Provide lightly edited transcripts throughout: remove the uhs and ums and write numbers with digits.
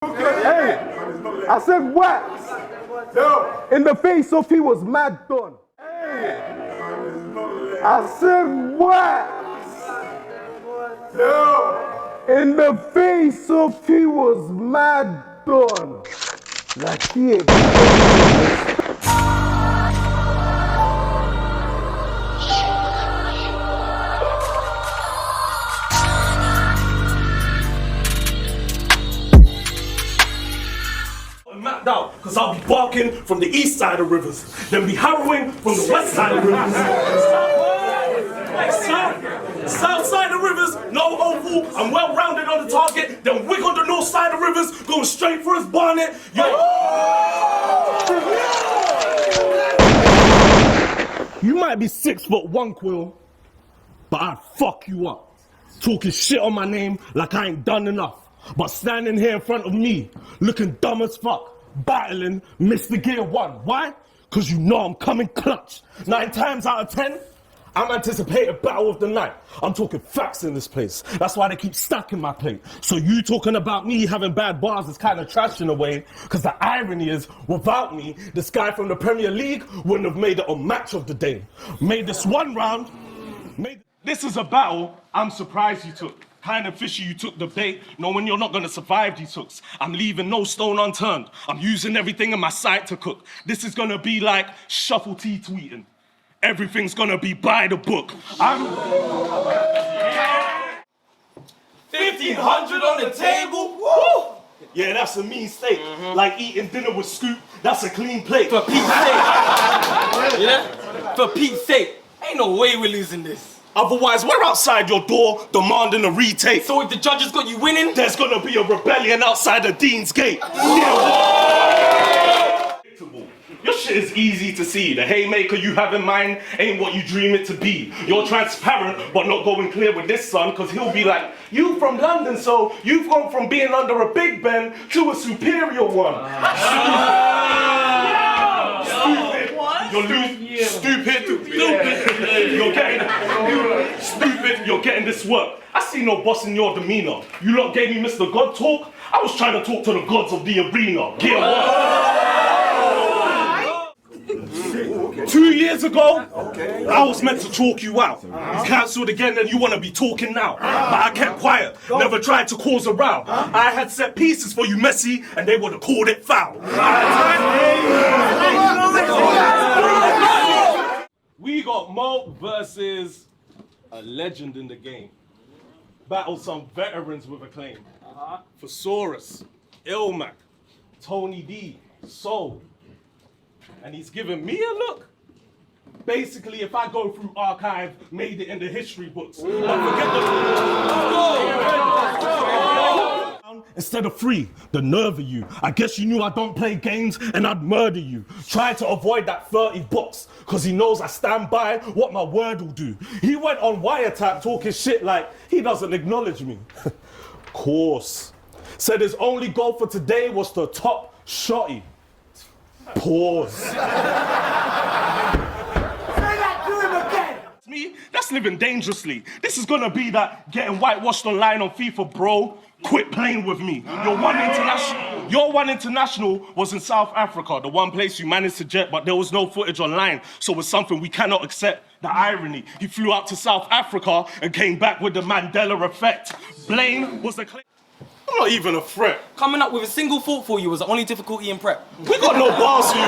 Hey, I said wax. In the face of he was mad done. Hey, I said wax. In the face of he was mad done. Like he mapped out, because I'll be barking from the east side of rivers, then be harrowing from the west side of rivers. South side of rivers, no oval, I'm well rounded on the target, then wig on the north side of rivers, going straight for his bonnet. You might be 6'1", Quill, but I'd fuck you up. Talking shit on my name like I ain't done enough. But standing here in front of me, looking dumb as fuck, battling Mr. Gear 1. Why? Because you know I'm coming clutch. 9 times out of 10, I'm anticipating battle of the night. I'm talking facts in this place. That's why they keep stacking my plate. So you talking about me having bad bars is kind of trash in a way, because the irony is, without me, this guy from the Premier League wouldn't have made it a match of the day. Made this one round, This is a battle I'm surprised you took. Kind of fishy you took the bait, knowing you're not gonna survive these hooks. I'm leaving no stone unturned. I'm using everything in my sight to cook. This is gonna be like shuffle tea tweeting. Everything's gonna be by the book. 1,500 on the table, woo! Yeah, that's a mean steak. Like eating dinner with Scoop, that's a clean plate. For Pete's sake. Yeah? For Pete's sake. Ain't no way we're losing this. Otherwise, we're outside your door demanding a retake. So if the judges got you winning, there's gonna be a rebellion outside the Dean's Gate. Your shit is easy to see. The haymaker you have in mind ain't what you dream it to be. You're transparent, but not going clear with this son, because he'll be like, you from London, so you've gone from being under a Big Ben to a superior one. Stupid. You're getting this work. I see no boss in your demeanor. You lot gave me Mr. God talk. I was trying to talk to the gods of the arena. Gear 1. 2 years ago, I was meant to talk you out. You cancelled again and you want to be talking now. But I kept quiet, never tried to cause a row. I had set pieces for you, Messi, and they would have called it foul. We got Moak versus a legend in the game. Battled some veterans with acclaim. Thesaurus, Ilmac, Tony D, Soul. And he's giving me a look. Basically, if I go through Archive, made it in the history books. But forget Instead of 3, the nerve of you. I guess you knew I don't play games and I'd murder you. Try to avoid that 30 bucks, cause he knows I stand by what my word will do. He went on wiretap talking shit like he doesn't acknowledge me. Course. Said his only goal for today was to top shotty. Pause. Me, that's living dangerously. This is gonna be that getting whitewashed online on FIFA, bro. Quit playing with me. Your one international was in South Africa, the one place you managed to jet, but there was no footage online, so it's something we cannot accept. The irony, he flew out to South Africa and came back with the Mandela effect. Blame was the claim. I'm not even a threat. Coming up with a single thought for you was the only difficulty in prep. We got no bars for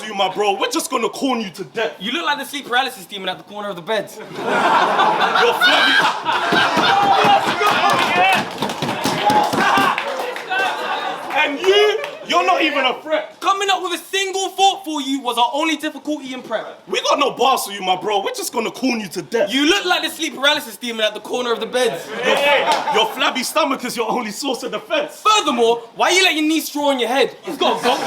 you, my bro. We're just gonna corn you to death. You look like the sleep paralysis demon at the corner of the bed. You're flabby. And you're not even a threat. Coming up with a single thought for you was our only difficulty in prep. We got no bars for you, my bro. We're just gonna corn you to death. You look like the sleep paralysis demon at the corner of the bed. Your flabby stomach is your only source of defense. Furthermore, why you let your knee straw on your head? He's got a goat.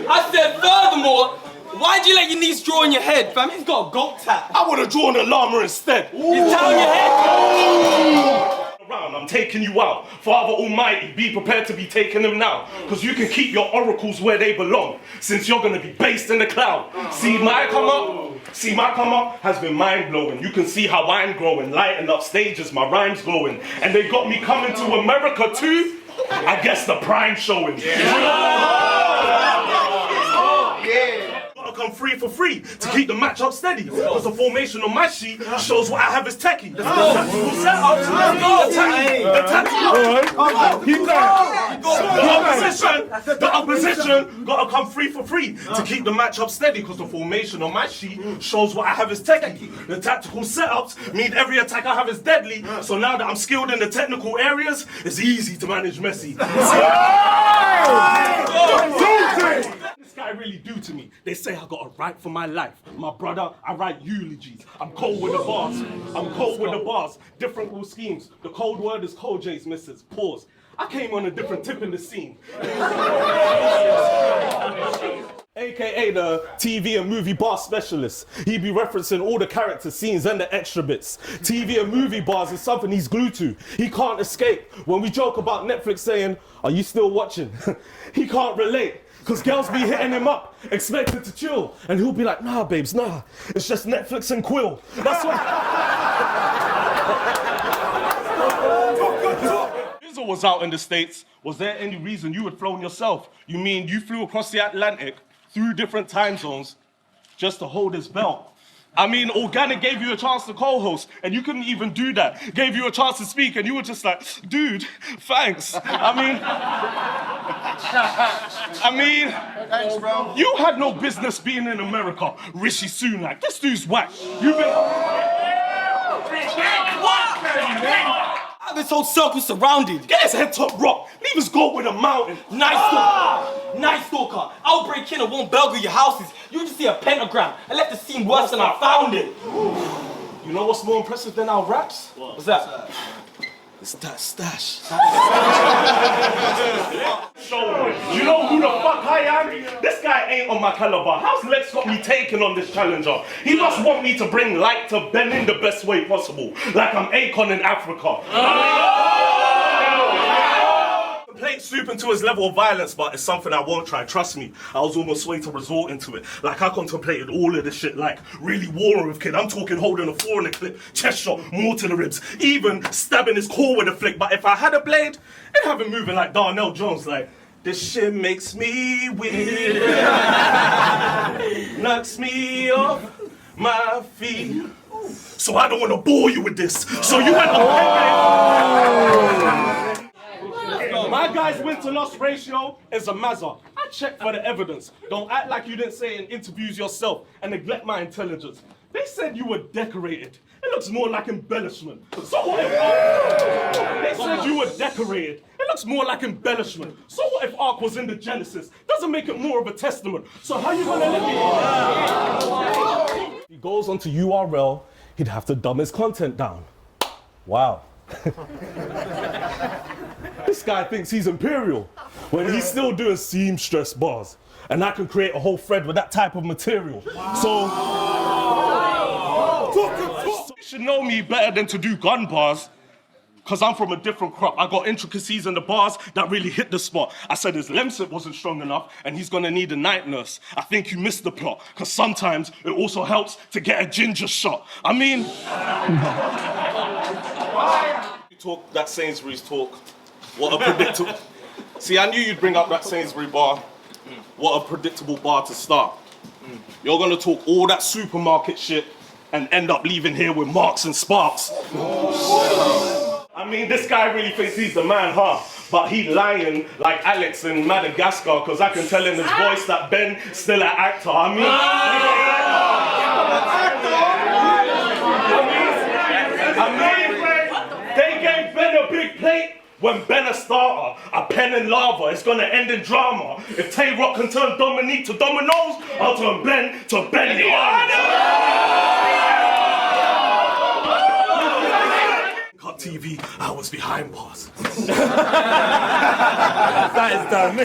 I said, furthermore, why'd you let your knees draw on your head, fam? He's got a goat tap. I would have drawn a llama instead. You tap on your head? I'm I'm taking you out. Father Almighty, be prepared to be taking them now. Because you can keep your oracles where they belong, since you're going to be based in the cloud. See my come up has been mind-blowing. You can see how I'm growing, lighting up stages, my rhymes glowing. And they got me coming to America too. I guess the prime showing. Come free for free to keep the match up steady. Because the formation on my sheet shows what I have is techie. The tactical setups, the opposition gotta come free for free to keep the match up steady. Because the formation on my sheet shows what I have is techie. The tactical setups mean every attack I have is deadly. So now that I'm skilled in the technical areas, it's easy to manage Messi. This guy really do to me. They say I got a right for my life. My brother, I write eulogies. I'm cold with the bars. Different rule schemes. The cold word is cold J's misses. Pause. I came on a different tip in the scene. AKA the TV and movie bar specialist. He be referencing all the character scenes and the extra bits. TV and movie bars is something he's glued to. He can't escape. When we joke about Netflix saying, "Are you still watching?" He can't relate. Cause girls be hitting him up, expected to chill. And he'll be like, "Nah, babes, nah. It's just Netflix and Quill." That's what... Izzo was out in the States. Was there any reason you had flown yourself? You mean you flew across the Atlantic, through different time zones, just to hold his belt? I mean, Organic gave you a chance to co-host, and you couldn't even do that. Gave you a chance to speak, and you were just like, "Dude, thanks." I mean, thanks, bro. You had no business being in America. Rishi Sunak, this dude's whack. You've been... This whole circle surrounded. Get his head top rock. Leave his goat with a mountain. Nice stalker. Nice stalker. I'll break in and won't burgle your houses. You'll just see a pentagram. I left the scene worse than I found it. You know what's more impressive than our raps? What's that? It's that stash. You know who the fuck I am? This guy ain't on my caliber. How's Lex got me taking on this challenger? He must want me to bring light to Ben in the best way possible. Like I'm Akon in Africa. Plate soup into his level of violence, but it's something I won't try, trust me. I was almost swayed to resort into it. Like I contemplated all of this shit, like really warring with kid. I'm talking holding a 4 in a clip, chest shot, more to the ribs, even stabbing his core with a flick. But if I had a blade, it'd have him moving like Darnell Jones, like, "This shit makes me weird, knocks me off my feet. So I don't want to bore you with this. So you went My guy's win-to-loss ratio is a mazza. I checked for the evidence. Don't act like you didn't say in interviews yourself and neglect my intelligence. They said you were decorated. It looks more like embellishment. So what if They said you were decorated. It looks more like embellishment. So what if Ark was in the Genesis? Doesn't make it more of a testament. So how you gonna let me... He goes onto URL, he'd have to dumb his content down. Wow. This guy thinks he's imperial when he's still doing seamstress bars. And I can create a whole thread with that type of material. So you should know me better than to do gun bars, because I'm from a different crop. I got intricacies in the bars that really hit the spot. I said his lemsip wasn't strong enough and he's gonna need a night nurse. I think you missed the plot, because sometimes it also helps to get a ginger shot. I mean... You talk that Sainsbury's talk. What a predictable... See, I knew you'd bring up that Sainsbury bar. What a predictable bar to start. You're gonna talk all that supermarket shit and end up leaving here with marks and sparks. I mean, this guy really thinks he's the man, huh? But he lying like Alex in Madagascar, because I can tell in his voice that Ben still an actor. I mean, they gave Ben a big plate. When Ben a starter, a pen in lava, it's gonna end in drama. If Tay-Rock can turn Dominique to Dominoes, I'll turn Ben to Benny. up TV, I was behind bars. That is done.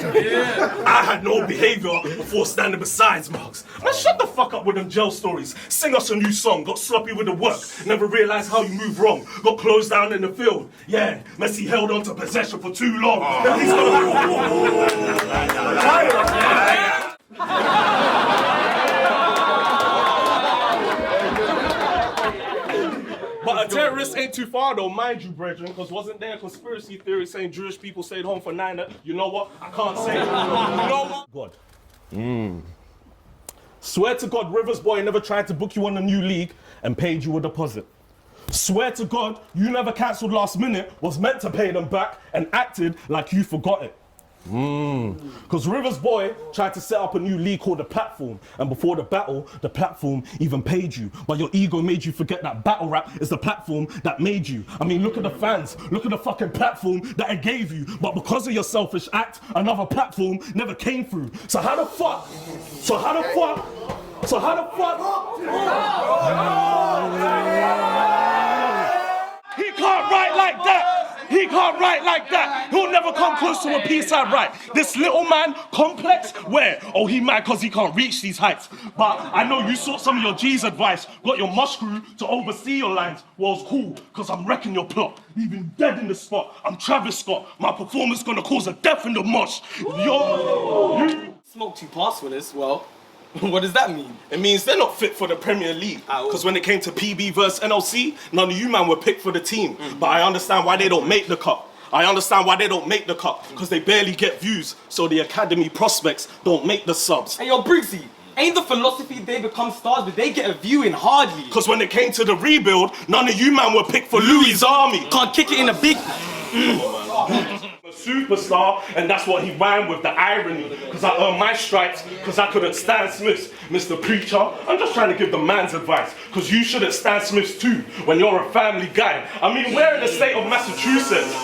I had no behavior before standing beside Marks. Man, shut the fuck up with them jail stories. Sing us a new song, got sloppy with the work, never realized how you move wrong, got closed down in the field. Yeah, Messi held on to possession for too long. He's But a terrorist ain't too far though, mind you, brethren, because wasn't there a conspiracy theory saying Jewish people stayed home for 9? You know what? I can't say it. You know what? God. Swear to God, Rivers boy never tried to book you on a new league and paid you a deposit. Swear to God, you never cancelled last minute, was meant to pay them back and acted like you forgot it. Because Rivers boy tried to set up a new league called The Platform, and before the battle, the platform even paid you. But your ego made you forget that battle rap is the platform that made you. I mean, look at the fans, look at the fucking platform that it gave you. But because of your selfish act, another platform never came through. So how the fuck? He can't write like that. He can't write like that. He'll never come close to a piece I write. This little man, complex, where? Oh, he mad because he can't reach these heights. But I know you sought some of your G's advice, got your mush crew to oversee your lines. Well, it's cool, because I'm wrecking your plot. Leaving dead in the spot. I'm Travis Scott. My performance gonna cause a death in the mosh. You Smoked 2 past winners, well, what does that mean? It means they're not fit for the Premier League. Because when it came to PB versus NLC, none of you man were picked for the team. But I understand why they don't make the cut. Because they barely get views. So the academy prospects don't make the subs. Hey, yo, Briggsy, ain't the philosophy they become stars, but they get a viewing hardly? Because when it came to the rebuild, none of you man were picked for Louis' army. Can't kick it in a big... A superstar, and that's what he rhymed with, the irony. Because I earned my stripes, because I couldn't stand Smiths. Mr. Preacher, I'm just trying to give the man's advice, because you shouldn't stand Smiths too, when you're a family guy. I mean, we're in the state of Massachusetts.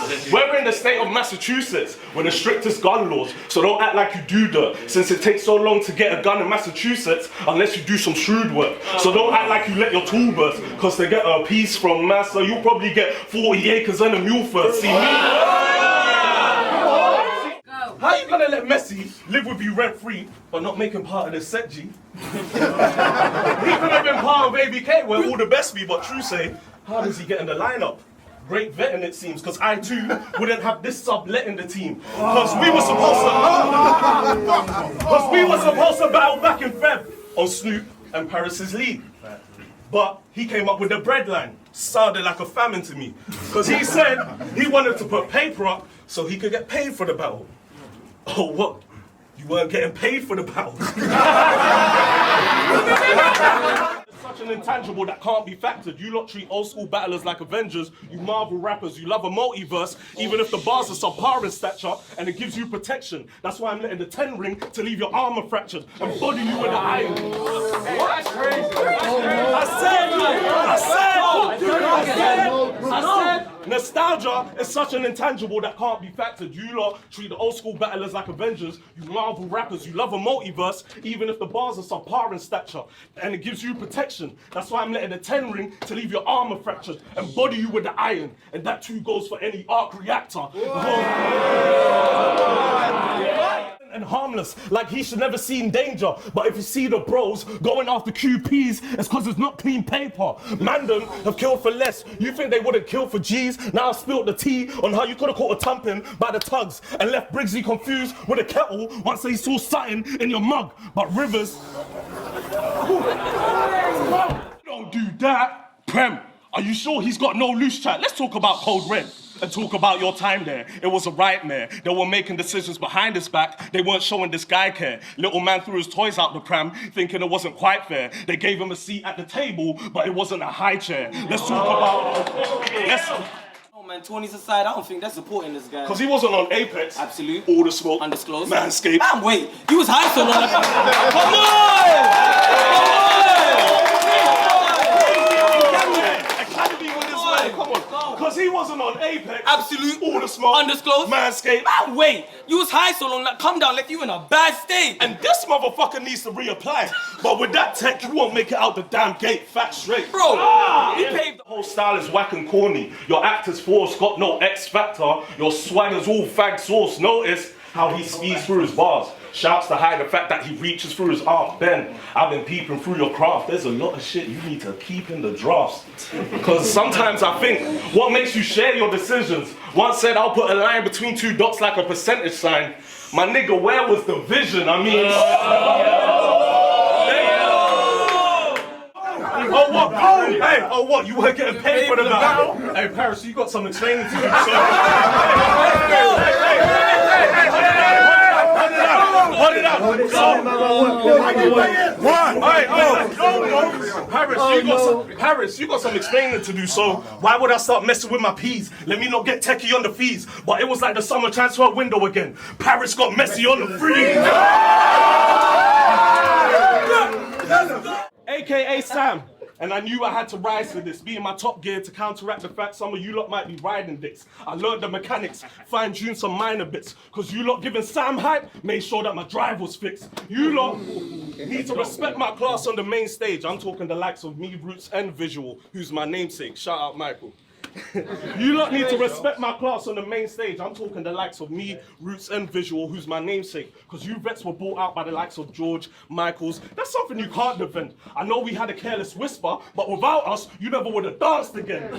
We're the strictest gun laws, so don't act like you do dirt, since it takes so long to get a gun in Massachusetts, unless you do some shrewd work. So don't act like you let your tool burst, because to get a piece from Massa, you'll probably get 40 acres and a mule first. See me? How you gonna let Messi live with you rent-free, but not make him part of the set, G? He could have been part of ABK, where all the best be, but true say, how does he get in the lineup? Great vetting it seems, because I too wouldn't have this sublet in the team. Because we were supposed to battle back in Feb on Snoop and Paris's league. But he came up with the breadline. Sounded like a famine to me. Because he said he wanted to put paper up so he could get paid for the battle. Oh, what? You weren't getting paid for the battle? It's such an intangible that can't be factored. You lot treat old school battlers like Avengers. You Marvel rappers, you love a multiverse, even if the bars are subpar in stature, and it gives you protection. That's why I'm letting the 10 ring to leave your armor fractured and body you with the iron. What? That's crazy. I said, nostalgia is such an intangible that can't be factored. You lot treat the old school battlers like Avengers. You Marvel rappers, you love a multiverse, even if the bars are subpar in stature, and it gives you protection. That's why I'm letting the 10 ring to leave your armor fractured and body you with the iron. And that too goes for any arc reactor. And harmless, like he should never seen danger. But if you see the bros going after QPs, it's because it's not clean paper. Mandem have killed for less. You think they wouldn't kill for G's? Now I spilled the tea on how you could have caught a thumping by the tugs and left Briggsy confused with a kettle once they saw something in your mug. But Rivers, don't do that. Prem, are you sure he's got no loose chat? Let's talk about Code Red. And talk about your time there. It was a nightmare. They were making decisions behind his back. They weren't showing this guy care. Little man threw his toys out the pram, thinking it wasn't quite fair. They gave him a seat at the table, but it wasn't a high chair. Let's talk about... Oh man, 20s aside, I don't think they're supporting this guy. Because he wasn't on Apex. Absolute. All the smoke. Undisclosed. Manscaped. Man, wait. You was high still on the... Come on! Academy with this man. Come on. Because he wasn't on Apex. Absolute. All the smoke. Undisclosed. Manscaped. Man, wait. You was high so long that come down left you in a bad state. And this motherfucker needs to reapply. But with that tech, you won't make it out the damn gate fat straight. Bro, you paved The whole style is whack and corny. Your actor's force got no X factor. Your swagger's all fag sauce. Notice how he speeds through his bars. Shouts to hide the fact that he reaches through his arc. Ben, I've been peeping through your craft. There's a lot of shit you need to keep in the drafts. Because sometimes I think, what makes you share your decisions? Once said, I'll put a line between two dots like a percentage sign. My nigga, where was the vision? I mean... Oh, what? Oh, hey, oh, what? You weren't getting paid for the battle? Hey, Paris, you got some explaining to do, so... Hold it up! Paris, you got some explaining to do, so why would I start messing with my P's? Let me not get techie on the fees. But it was like the summer transfer window again. Paris got messy on the free. AKA Sam. And I knew I had to rise to this, be in my top gear to counteract the fact some of you lot might be riding dicks. I learned the mechanics, fine-tuned some minor bits, cause you lot giving Sam hype, made sure that my drive was fixed. You lot need to respect my class on the main stage. I'm talking the likes of me, Roots, and Visual, who's my namesake. Shout out Michael. You lot need to respect my class on the main stage. I'm talking the likes of me, Roots, and Visual, who's my namesake. Because you vets were bought out by the likes of George, Michaels. That's something you can't defend. I know we had a careless whisper, but without us, you never would have danced again.